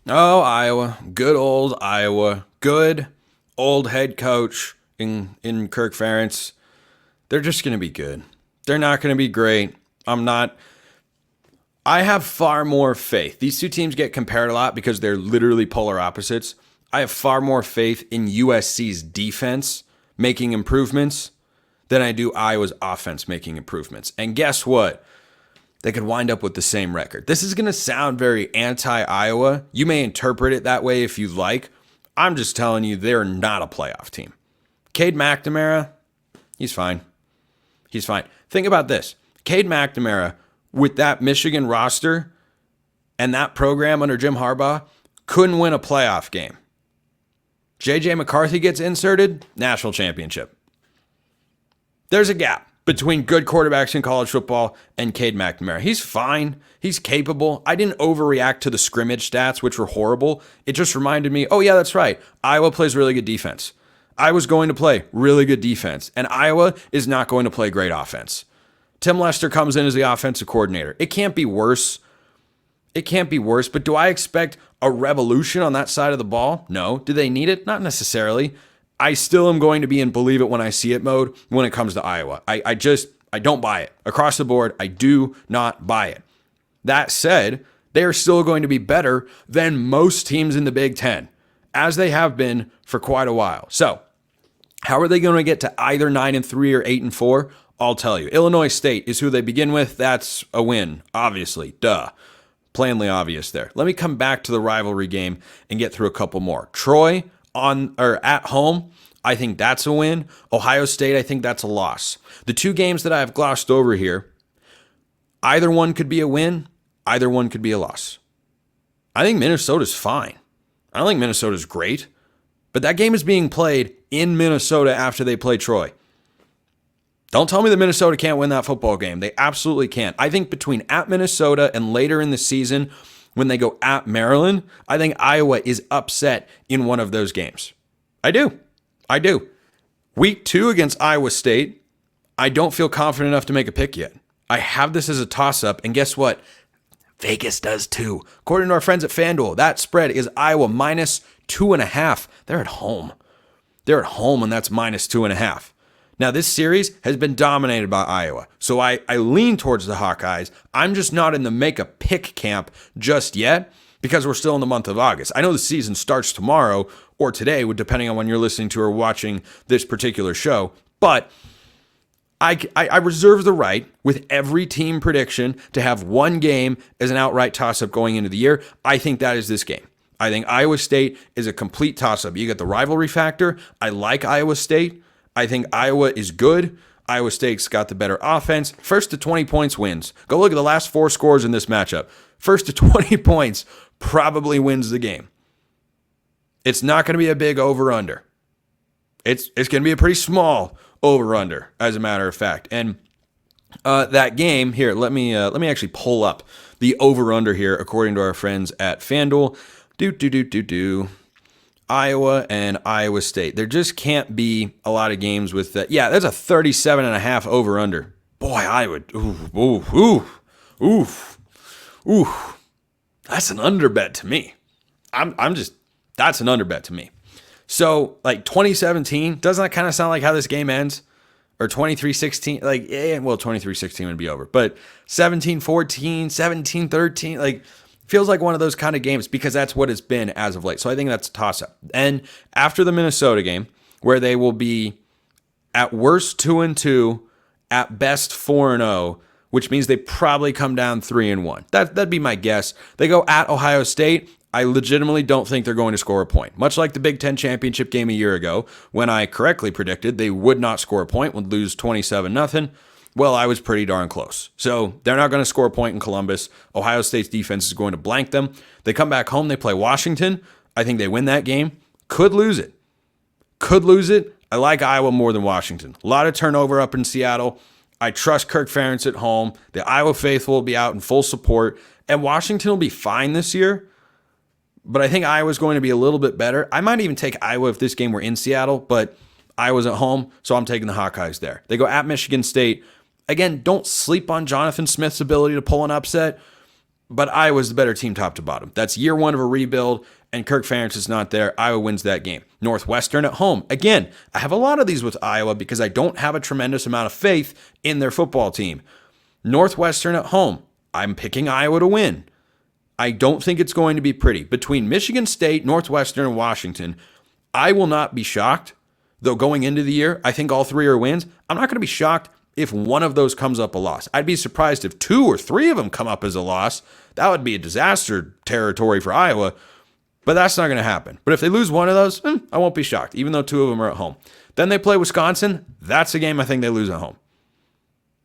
Oh, Iowa. Good old Iowa. Good old head coach in Kirk Ferentz. They're just going to be good. They're not going to be great. I'm not. I have far more faith. These two teams get compared a lot because they're literally polar opposites. I have far more faith in USC's defense making improvements than I do Iowa's offense making improvements. And guess what? They could wind up with the same record. This is going to sound very anti-Iowa. You may interpret it that way if you like. I'm just telling you, they're not a playoff team. Cade McNamara, he's fine. He's fine. Think about this. Cade McNamara, with that Michigan roster and that program under Jim Harbaugh, couldn't win a playoff game. J.J. McCarthy gets inserted, national championship. There's a gap between good quarterbacks in college football and Cade McNamara. He's fine. He's capable. I didn't overreact to the scrimmage stats, which were horrible. It just reminded me, oh yeah, that's right. Iowa plays really good defense. Iowa's going to play really good defense, and Iowa is not going to play great offense. Tim Lester comes in as the offensive coordinator. It can't be worse. It can't be worse, but do I expect a revolution on that side of the ball? No. Do they need it? Not necessarily. I still am going to be in believe it when I see it mode when it comes to Iowa. I don't buy it. Across the board, I do not buy it. That said, they are still going to be better than most teams in the Big Ten, as they have been for quite a while. So, how are they going to get to either 9-3 or 8-4? I'll tell you. Illinois State is who they begin with. That's a win, obviously. Duh. Plainly obvious there. Let me come back to the rivalry game and get through a couple more. Troy at home, I think that's a win. Ohio State, I think that's a loss. The two games that I've glossed over here, either one could be a win, either one could be a loss. I think Minnesota's fine. I don't think Minnesota's great, but that game is being played in Minnesota after they play Troy. Don't tell me that Minnesota can't win that football game. They absolutely can. I think between at Minnesota and later in the season, when they go at Maryland, I think Iowa is upset in one of those games. I do. Week 2 against Iowa State, I don't feel confident enough to make a pick yet. I have this as a toss-up, and guess what? Vegas does too. According to our friends at FanDuel, that spread is Iowa -2.5. They're at home. And that's -2.5. Now, this series has been dominated by Iowa, so I lean towards the Hawkeyes. I'm just not in the make-a-pick camp just yet because we're still in the month of August. I know the season starts tomorrow or today, depending on when you're listening to or watching this particular show, but I reserve the right with every team prediction to have one game as an outright toss-up going into the year. I think that is this game. I think Iowa State is a complete toss-up. You get the rivalry factor. I like Iowa State. I think Iowa is good. Iowa State's got the better offense. First to 20 points wins. Go look at the last 4 scores in this matchup. First to 20 points probably wins the game. It's not going to be a big over-under. It's going to be a pretty small over-under, as a matter of fact. And that game here, let me actually pull up the over-under here according to our friends at FanDuel. Iowa and Iowa State. There just can't be a lot of games with that. Yeah, that's a 37.5 over-under. Boy, I would. Ooh. That's an underbet to me. That's an underbet to me. So, like 2017, doesn't that kind of sound like how this game ends? Or 23-16, 23-16 would be over. But 17-14, 17-13, like, feels like one of those kind of games because that's what it's been as of late. So I think that's a toss-up. And after the Minnesota game, where they will be at worst 2-2, at best 4-0, which means they probably come down 3-1. That'd be my guess. They go at Ohio State. I legitimately don't think they're going to score a point. Much like the Big Ten championship game a year ago, when I correctly predicted they would not score a point, would lose 27-0. Well, I was pretty darn close. So they're not going to score a point in Columbus. Ohio State's defense is going to blank them. They come back home. They play Washington. I think they win that game. Could lose it. I like Iowa more than Washington. A lot of turnover up in Seattle. I trust Kirk Ferentz at home. The Iowa faithful will be out in full support. And Washington will be fine this year. But I think Iowa's going to be a little bit better. I might even take Iowa if this game were in Seattle. But Iowa's at home, so I'm taking the Hawkeyes there. They go at Michigan State. Again, don't sleep on Jonathan Smith's ability to pull an upset. but Iowa's the better team top to bottom. That's year one of a rebuild, and Kirk Ferentz is not there. Iowa wins that game. Northwestern at home. Again, I have a lot of these with Iowa because I don't have a tremendous amount of faith in their football team. Northwestern at home. I'm picking Iowa to win. I don't think it's going to be pretty. Between Michigan State, Northwestern, and Washington, I will not be shocked, though going into the year, I think all three are wins. I'm not going to be shocked if one of those comes up a loss. I'd be surprised if 2 or 3 of them come up as a loss. That would be a disaster territory for Iowa, but that's not going to happen. But if they lose one of those, I won't be shocked, even though 2 of them are at home. Then they play Wisconsin. That's a game I think they lose at home.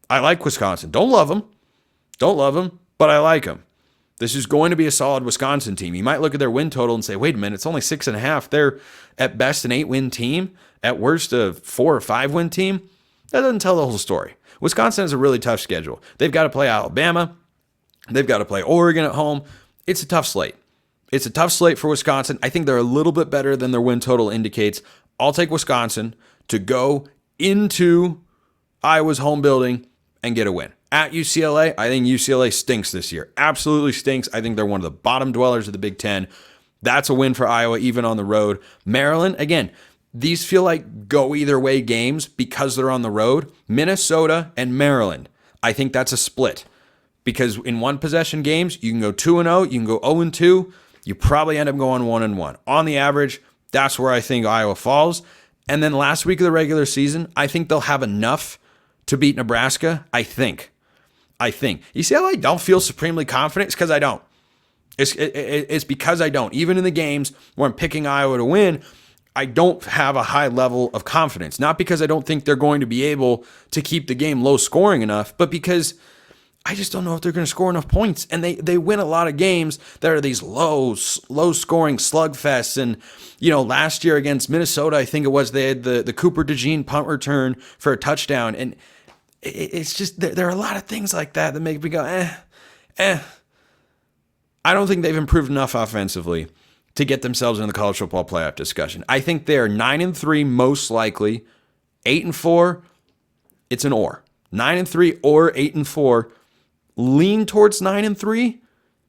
I like Wisconsin. Don't love them, but I like them. This is going to be a solid Wisconsin team. You might look at their win total and say, wait a minute, it's only 6.5. They're at best an 8-win team, at worst a 4 or 5-win team. That doesn't tell the whole story. Wisconsin has a really tough schedule. They've got to play Alabama. They've got to play Oregon at home. It's a tough slate. It's a tough slate for Wisconsin. I think they're a little bit better than their win total indicates. I'll take Wisconsin to go into Iowa's home building and get a win. At UCLA, I think UCLA stinks this year. Absolutely stinks. I think they're one of the bottom dwellers of the Big Ten. That's a win for Iowa, even on the road. Maryland, again, these feel like go either way games because they're on the road. Minnesota and Maryland, I think that's a split. Because in one possession games, you can go 2-0, you can go 0-2. You probably end up going 1-1. On the average, that's where I think Iowa falls. And then last week of the regular season, I think they'll have enough to beat Nebraska. I think. You see how I don't feel supremely confident? It's because I don't. It's because I don't. Even in the games where I'm picking Iowa to win, I don't have a high level of confidence. Not because I don't think they're going to be able to keep the game low scoring enough, but because I just don't know if they're going to score enough points. And they win a lot of games that are these low scoring slugfests. And, last year against Minnesota, I think it was, they had the Cooper DeJean punt return for a touchdown. And it's just, there are a lot of things like that make me go, I don't think they've improved enough offensively to get themselves in the college football playoff discussion. I think they're 9-3 most likely. 8-4, it's an or. 9-3 or 8-4. Lean towards 9-3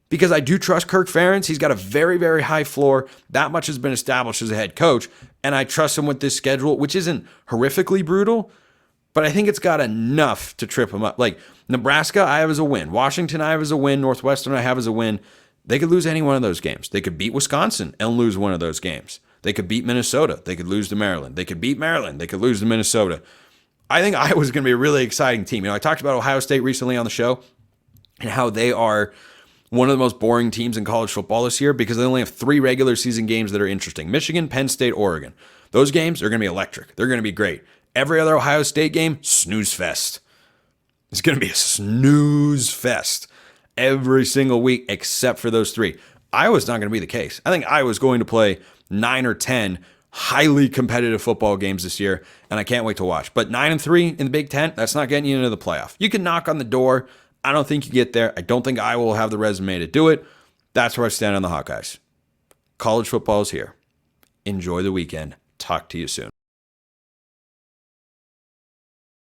because I do trust Kirk Ferentz. He's got a very, very high floor. That much has been established as a head coach, and I trust him with this schedule, which isn't horrifically brutal, but I think it's got enough to trip him up. Like Nebraska, I have as a win. Washington, I have as a win. Northwestern, I have as a win. They could lose any one of those games. They could beat Wisconsin and lose one of those games. They could beat Minnesota. They could lose to Maryland. They could beat Maryland. They could lose to Minnesota. I think Iowa's going to be a really exciting team. I talked about Ohio State recently on the show and how they are one of the most boring teams in college football this year because they only have 3 regular season games that are interesting. Michigan, Penn State, Oregon. Those games are going to be electric. They're going to be great. Every other Ohio State game, snooze fest. It's going to be a snooze fest every single week except for those 3. Iowa's not going to be the case. I think Iowa's going to play 9 or 10 highly competitive football games this year, and I can't wait to watch. But 9-3 in the Big Ten, that's not getting you into the playoff. You can knock on the door. I don't think you get there. I don't think Iowa will have the resume to do it. That's where I stand on the Hawkeyes. College football is here. Enjoy the weekend. Talk to you soon.